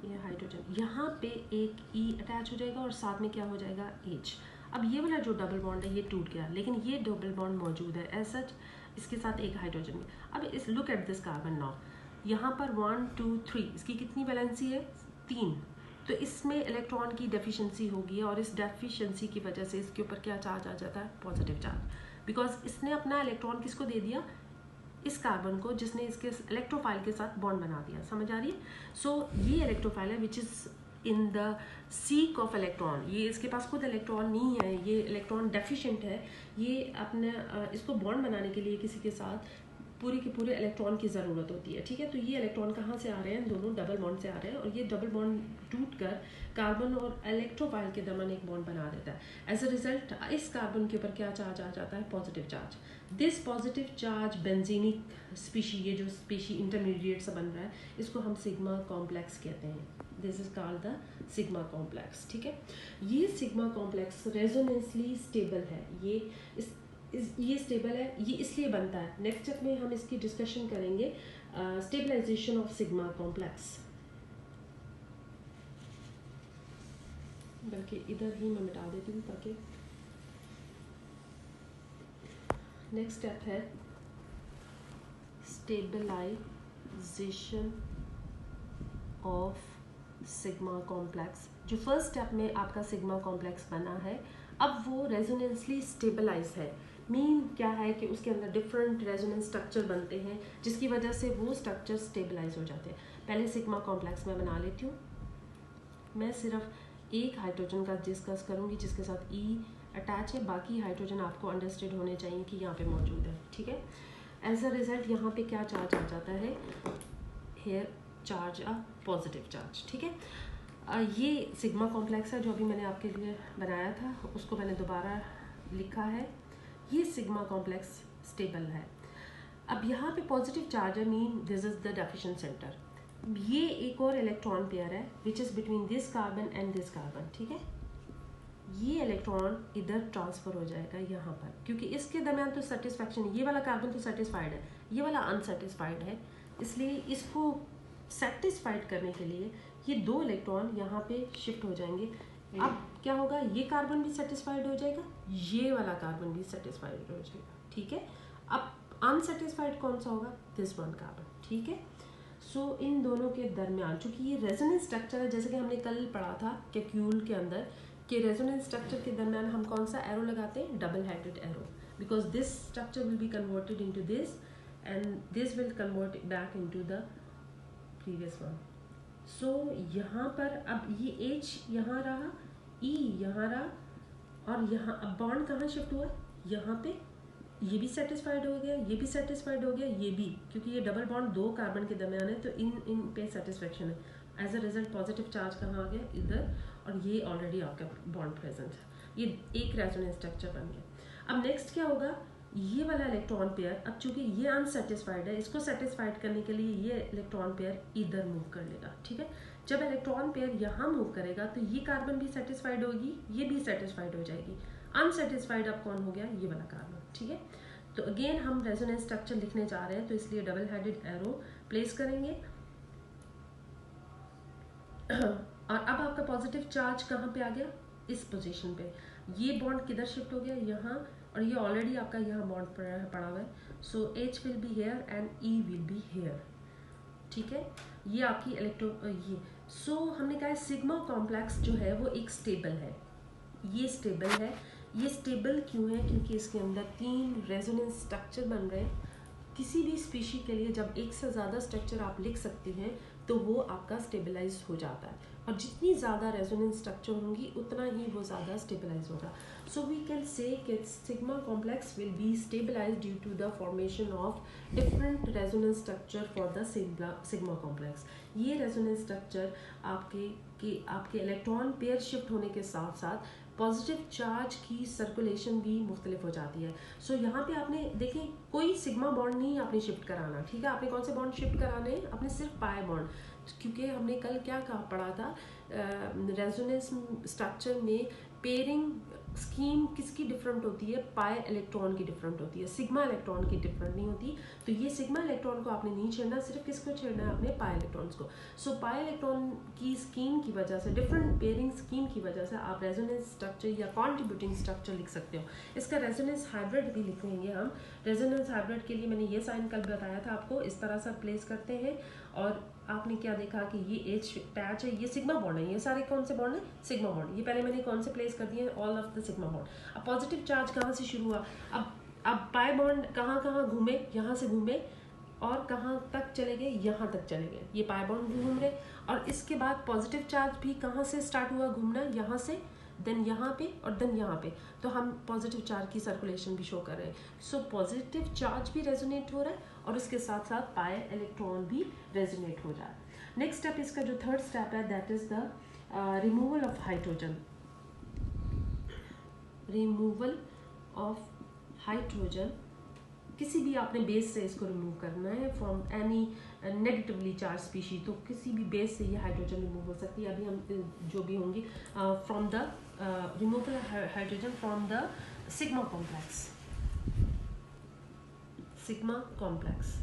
ये हाइड्रोजन, यहाँ पे एक ई अटैच हो जाएगा और साथ में क्या हो जाएगा, H। अब ये वाला जो डबल बॉन्ड है ये टूट गया, लेकिन ये डबल बॉन्ड मौजूद है एज सच, इसके साथ एक हाइड्रोजन भी। अब इस look at this carbon now, यहाँ पर 1 2 3, इसकी कितनी वैलेंसी है, 3। तो इसमें इलेक्ट्रॉन की डेफिशिएंसी होगी और इस डेफिशिएंसी की वजह से इसके ऊपर क्या चार्ज आ जाता है, पॉजिटिव चार्ज, बिकॉज इसने अपना इलेक्ट्रॉन किसको दे दिया, इस कार्बन को, जिसने इसके इलेक्ट्रोफाइल के साथ बॉन्ड बना दिया। समझ आ रही है। सो ये इलेक्ट्रोफाइल है which is in the seek of electron, ये इसके पास खुद इलेक्ट्रॉन नहीं है, ये इलेक्ट्रॉन डेफिशिएंट है, ये अपने इसको बॉन्ड बनाने के लिए किसी के साथ पूरे के पूरे इलेक्ट्रॉन की ज़रूरत होती है, ठीक है। तो ये इलेक्ट्रॉन कहाँ से आ रहे हैं, दोनों डबल बॉन्ड से आ रहे हैं और ये डबल बॉन्ड टूट कर कार्बन और इलेक्ट्रोफाइल के दरमियान एक बॉन्ड बना देता है। एज अ रिजल्ट इस कार्बन के ऊपर क्या चार्ज आ जाता है, positive charge. This positive charge benzenic species, ये जो स्पीशी इंटरमीडिएट से बन रहा है, इसको हम सिग्मा कॉम्प्लेक्स कहते हैं। This is called the sigma complex, ठीक है। ये सिग्मा कॉम्प्लेक्स रेजोनेंसली स्टेबल है, ये स्टेबल है, ये इसलिए बनता है। नेक्स्ट स्टेप में हम इसकी डिस्कशन करेंगे, स्टेबलाइजेशन ऑफ सिग्मा कॉम्प्लेक्स। बल्कि इधर ही मैं मिटा देती हूँ ताकि नेक्स्ट स्टेप है स्टेबलाइजेशन ऑफ सिग्मा कॉम्प्लेक्स। जो फर्स्ट स्टेप में आपका सिग्मा कॉम्प्लेक्स बना है, अब वो रेजोनेंसली स्टेबलाइज है। मीन क्या है कि उसके अंदर डिफरेंट रेजोनेंस स्ट्रक्चर बनते हैं जिसकी वजह से वो स्ट्रक्चर स्टेबलाइज हो जाते हैं। पहले सिग्मा कॉम्प्लेक्स मैं बना लेती हूँ। मैं सिर्फ एक हाइड्रोजन का डिस्कस करूँगी जिसके साथ ई अटैच है, बाकी हाइड्रोजन आपको अंडरस्टैंड होने चाहिए कि यहाँ पे मौजूद है, ठीक है। एज अ रिजल्ट यहाँ पे क्या चार्ज आ जाता है, here charge a positive charge, ठीक है। ये सिग्मा कॉम्प्लेक्स है जो अभी मैंने आपके लिए बनाया था, उसको मैंने दोबारा लिखा है। ये सिग्मा कॉम्प्लेक्स स्टेबल है। अब यहाँ पे पॉजिटिव चार्ज है, mean this is the deficient centre. ये एक और इलेक्ट्रॉन पेयर है which is between this carbon and this carbon, ठीक है। ये इलेक्ट्रॉन इधर ट्रांसफर हो जाएगा यहाँ पर, क्योंकि इसके दरमियान तो सेटिस्फैक्शन, ये वाला कार्बन तो सेटिस्फाइड है, ये वाला अनसेटिस्फाइड है, इसलिए इसको सेटिस्फाइड करने के लिए ये दो इलेक्ट्रॉन यहाँ पे शिफ्ट हो जाएंगे। अब क्या होगा, ये कार्बन भी सेटिस्फाइड हो जाएगा, ये वाला कार्बन भी सेटिस्फाइड हो जाएगा, ठीक है। अब अनसेटिस्फाइड कौन सा होगा, दिस वन कार्बन, ठीक है। सो इन दोनों के दरमियान, चूंकि ये रेजोनेंस स्ट्रक्चर है, जैसे कि हमने कल पढ़ा था कैक्यूल के अंदर कि रेजोनेंस स्ट्रक्चर के दरमियान हम कौन सा एरो लगाते हैं, double headed arrow, because this structure will be converted into this and this will convert back into the previous one. So यहाँ पर अब ये H यहाँ रहा, E यहाँ रहा, और यहाँ अब बॉन्ड कहाँ शिफ्ट हुआ, यहाँ पे, ये भी सेटिस्फाइड हो गया, ये भी सेटिस्फाइड हो गया, ये भी, क्योंकि ये डबल बॉन्ड दो कार्बन के दरमियान है, तो इन पे सेटिस्फेक्शन है। As a result positive charge कहाँ आ गया, इधर, और ये ऑलरेडी आपका बॉन्ड प्रेजेंट है, ये एक रेजोनेंस स्ट्रक्चर बन गया। अब नेक्स्ट क्या होगा, ये वाला इलेक्ट्रॉन पेयर, अब चूंकि ये अनसेटिस्फाइड है, इसको सेटिस्फाइड करने के लिए ये इलेक्ट्रॉन पेयर इधर मूव कर लेगा, ठीक है। जब इलेक्ट्रॉन पेयर यहाँ मूव करेगा तो ये कार्बन भी सेटिस्फाइड होगी, ये भी सेटिस्फाइड हो जाएगी। अनसेटिस्फाइड अब कौन हो गया, ये वाला कार्बन, ठीक है। तो अगेन हम रेजोनेंस स्ट्रक्चर लिखने जा रहे हैं, तो इसलिए डबल हेडेड एरो प्लेस करेंगे। और अब आपका पॉजिटिव चार्ज कहाँ पे आ गया, इस पोजीशन पे। ये बॉन्ड किधर शिफ्ट हो गया, यहाँ, और ये ऑलरेडी आपका यहाँ बॉन्ड पड़ा हुआ है। सो H will be here and E will be here, ठीक है। ये आपकी ये हमने कहा सिग्मा कॉम्प्लेक्स जो है वो एक स्टेबल है, ये स्टेबल है। ये स्टेबल क्यों है, क्योंकि इसके अंदर 3 रेजोनेंस स्ट्रक्चर बन रहे हैं। किसी भी स्पीशी के लिए जब एक से ज़्यादा स्ट्रक्चर आप लिख सकते हैं तो वो आपका स्टेबलाइज हो जाता है, और जितनी ज़्यादा रेजोनेंस स्ट्रक्चर होंगी उतना ही वो ज़्यादा स्टेबलाइज होगा। सो वी कैन से कि sigma complex will be stabilize due to the formation of different resonance structure for the sigma complex. ये रेजोनेंस स्ट्रक्चर आपके इलेक्ट्रॉन पेयर शिफ्ट होने के साथ साथ पॉजिटिव चार्ज की सर्कुलेशन भी मुख्तलिफ हो जाती है। सो यहाँ पे आपने देखें, कोई सिग्मा बॉन्ड नहीं आपने शिफ्ट कराना, ठीक है। आपने कौन से बॉन्ड शिफ्ट कराने हैं, आपने सिर्फ पाई बॉन्ड, क्योंकि हमने कल क्या पढ़ा था, रेजोनेंस स्ट्रक्चर में पेयरिंग स्कीम किसकी डिफरेंट होती है, पाई इलेक्ट्रॉन की डिफरेंट होती है, सिग्मा इलेक्ट्रॉन की डिफरेंट नहीं होती। तो ये सिग्मा इलेक्ट्रॉन को आपने नहीं छेड़ना, सिर्फ किसको छेड़ना है, अपने पाई इलेक्ट्रॉन्स को। सो पाई इलेक्ट्रॉन की स्कीम की वजह से, डिफरेंट पेयरिंग स्कीम की वजह से आप रेजोनेंस स्ट्रक्चर या कॉन्ट्रीब्यूटिंग स्ट्रक्चर लिख सकते हो। इसका रेजोनेंस हाइब्रिड भी लिखेंगे हम। रेजोनेंस हाइब्रिड के लिए मैंने ये साइन कल बताया था आपको, इस तरह से प्लेस करते हैं, और आपने क्या देखा कि ये H पैच है, ये सिग्मा बॉन्ड है, ये सारे कौन से बॉन्ड है, सिग्मा बॉन्ड। ये पहले मैंने कौन से प्लेस कर दिए, all of the sigma bond. अब पॉजिटिव चार्ज कहाँ से शुरू हुआ, अब पाई बॉन्ड कहाँ कहाँ घूमे, यहाँ से घूमे, और कहाँ तक चले गए, यहाँ तक चले गए, ये पाई बॉन्ड भी घूम रहे। और इसके बाद पॉजिटिव चार्ज भी कहाँ से स्टार्ट हुआ घूमना, यहाँ से, देन यहाँ पे, और देन यहाँ पे। तो हम पॉजिटिव चार्ज की सर्कुलेशन भी शो कर रहे हैं। सो पॉजिटिव चार्ज भी रेजोनेट हो रहा है, और उसके साथ साथ पाई इलेक्ट्रॉन भी रेजोनेट हो रहा है। नेक्स्ट स्टेप, इसका जो थर्ड स्टेप है, that is the removal of hydrogen. Removal of hydrogen, किसी भी आपने बेस से इसको रिमूव करना है from any negatively charge species, तो किसी भी बेस से ये हाइड्रोजन रिमूव हो सकती है। अभी हम जो भी होंगी from the removal hydrogen from the sigma complex, sigma complex.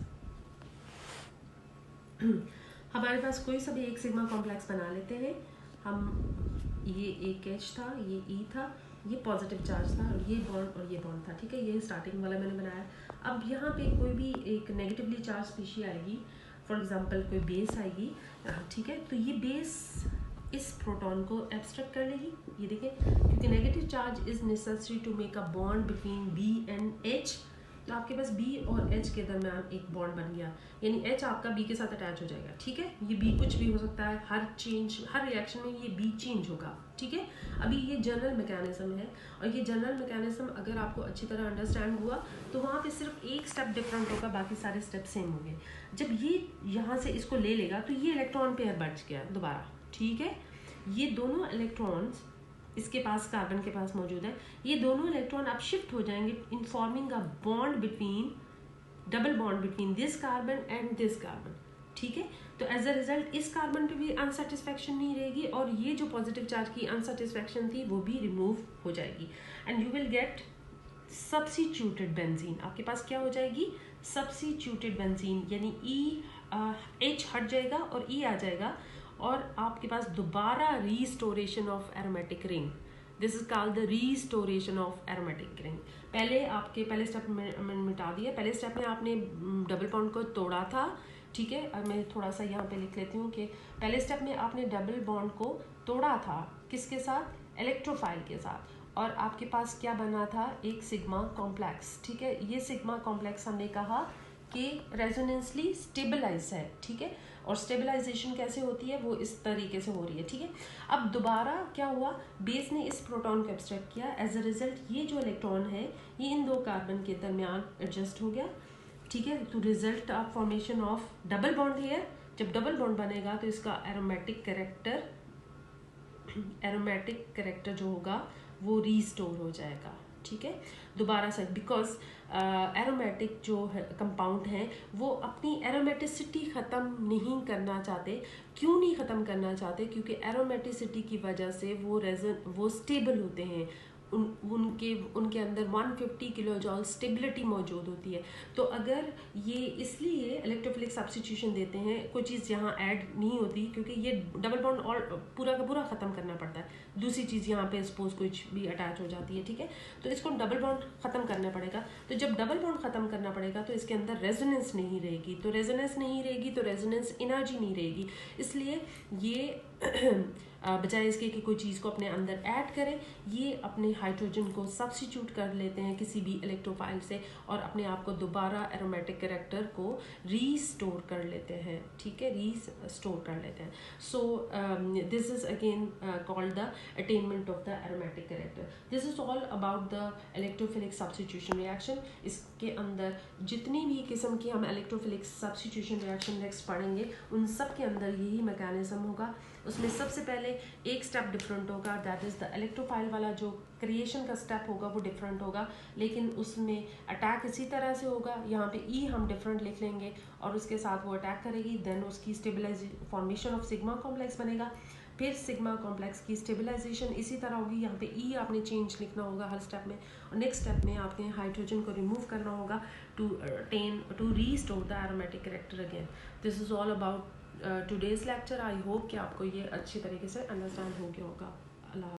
हमारे पास कोई सा भी एक सिग्मा कॉम्प्लेक्स बना लेते हैं हम। ये एक H था, ये E था, ये पॉजिटिव चार्ज था, और ये बॉन्ड था, ठीक है। ये स्टार्टिंग वाला मैंने बनाया। अब यहाँ पे कोई भी एक नेगेटिवली चार्ज स्पीशी आएगी, फॉर एग्जांपल कोई बेस आएगी, ठीक है। तो ये बेस इस प्रोटॉन को एब्स्ट्रैक्ट कर लेगी, ये देखें, क्योंकि negative charge is necessary to make a bond between B and H। तो आपके पास B और H के दरमियान एक बॉन्ड बन गया, यानी H आपका B के साथ अटैच हो जाएगा, ठीक है। ये B कुछ भी हो सकता है, हर रिएक्शन में ये B चेंज होगा, ठीक है। अभी ये जनरल मैकेनिज्म है, और ये जनरल मैकेनिज्म अगर आपको अच्छी तरह अंडरस्टैंड हुआ तो वहाँ पे सिर्फ एक स्टेप डिफरेंट होगा, बाकी सारे स्टेप सेम होंगे। जब ये यहाँ से इसको ले लेगा तो ये इलेक्ट्रॉन पेयर बच गया दोबारा, ठीक है। ये दोनों इलेक्ट्रॉन्स इसके पास कार्बन के पास मौजूद है, ये दोनों इलेक्ट्रॉन अब शिफ्ट हो जाएंगे in forming a bond between, double bond between this carbon and this carbon, ठीक है। तो एज अ रिजल्ट इस कार्बन पे भी अनसेटिस्फैक्शन नहीं रहेगी और ये जो पॉजिटिव चार्ज की अनसेटिस्फैक्शन थी वो भी रिमूव हो जाएगी and you will gate substituted benzene. आपके पास क्या हो जाएगी, सब्स्टिट्यूटेड बेंजीन, यानी H हट जाएगा और E आ जाएगा और आपके पास दोबारा restoration of aromatic ring. This is called the restoration of aromatic ring. पहले आपके पहले स्टेप में मिटा दिया, पहले स्टेप में आपने डबल बॉन्ड को तोड़ा था, ठीक है। अब मैं थोड़ा सा यहाँ पे लिख लेती हूँ कि पहले स्टेप में आपने डबल बॉन्ड को तोड़ा था, किसके साथ, इलेक्ट्रोफाइल के साथ, और आपके पास क्या बना था, एक सिग्मा कॉम्प्लेक्स, ठीक है। ये सिग्मा कॉम्प्लेक्स हमने कहा कि रेजोनेंसली स्टेबलाइज है, ठीक है, और स्टेबलाइजेशन कैसे होती है, वो इस तरीके से हो रही है, ठीक है। अब दोबारा क्या हुआ, बेस ने इस प्रोटॉन को एब्स्ट्रैक्ट किया, एज अ रिजल्ट ये जो इलेक्ट्रॉन है ये इन दो कार्बन के दरमियान एडजस्ट हो गया, ठीक है। तो result of formation of double bond here, जब डबल बॉन्ड बनेगा तो इसका एरोमेटिक कैरेक्टर जो होगा वो रीस्टोर हो जाएगा, ठीक है। दोबारा से बिकॉज एरोमेटिक जो कंपाउंड हैं वो अपनी एरोमेटिसिटी ख़त्म नहीं करना चाहते। क्यों नहीं ख़त्म करना चाहते, क्योंकि एरोमेटिसिटी की वजह से वो स्टेबल होते हैं, उनके अंदर 150 किलो जॉल स्टेबिलिटी मौजूद होती है। तो अगर ये इसलिए इलेक्ट्रोफिलिक सब्स्टिट्यूशन देते हैं, कोई चीज़ यहाँ ऐड नहीं होती क्योंकि ये डबल बॉन्ड और पूरा का पूरा ख़त्म करना पड़ता है, दूसरी चीज़ यहाँ पे सपोज कुछ भी अटैच हो जाती है, ठीक है। तो इसको डबल बॉन्ड ख़त्म करना पड़ेगा। तो जब डबल बॉन्ड ख़त्म करना पड़ेगा तो इसके अंदर रेजोनेंस नहीं रहेगी, तो रेजोनेंस नहीं रहेगी तो रेजोनेंस एनर्जी नहीं रहेगी, इसलिए ये बजाय इसके कि कोई चीज़ को अपने अंदर ऐड करें, ये अपने हाइड्रोजन को सब्स्टिट्यूट कर लेते हैं किसी भी इलेक्ट्रोफाइल से और अपने आप को दोबारा एरोमेटिक कैरेक्टर को रीस्टोर कर लेते हैं, ठीक है, रीस्टोर कर लेते हैं। सो this is again called the attainment of the aromatic character. This is all about the electrophilic substitution reaction. इसके अंदर जितनी भी किस्म की हम इलेक्ट्रोफिलिक सब्स्टिट्यूशन रिएक्शन नेक्स्ट पढ़ेंगे उन सब के अंदर यही मैकेनिज्म होगा। उसमें सबसे पहले एक स्टेप डिफरेंट होगा, दैट इज़ द इलेक्ट्रोफाइल वाला जो क्रिएशन का स्टेप होगा वो डिफरेंट होगा, लेकिन उसमें अटैक इसी तरह से होगा। यहाँ पे ई हम डिफरेंट लिख लेंगे और उसके साथ वो अटैक करेगी, देन उसकी stabilization formation of sigma complex बनेगा, फिर सिग्मा कॉम्प्लेक्स की स्टेबलाइजेशन इसी तरह होगी। यहाँ पे ई आपने चेंज लिखना होगा हर स्टेप में, और नेक्स्ट स्टेप में आपने हाइड्रोजन को रिमूव करना होगा to restore the aromatic character again. This is all about today's lecture. I hope कि आपको ये अच्छी तरीके से अंडरस्टैंड हो गया होगा। अल्लाह।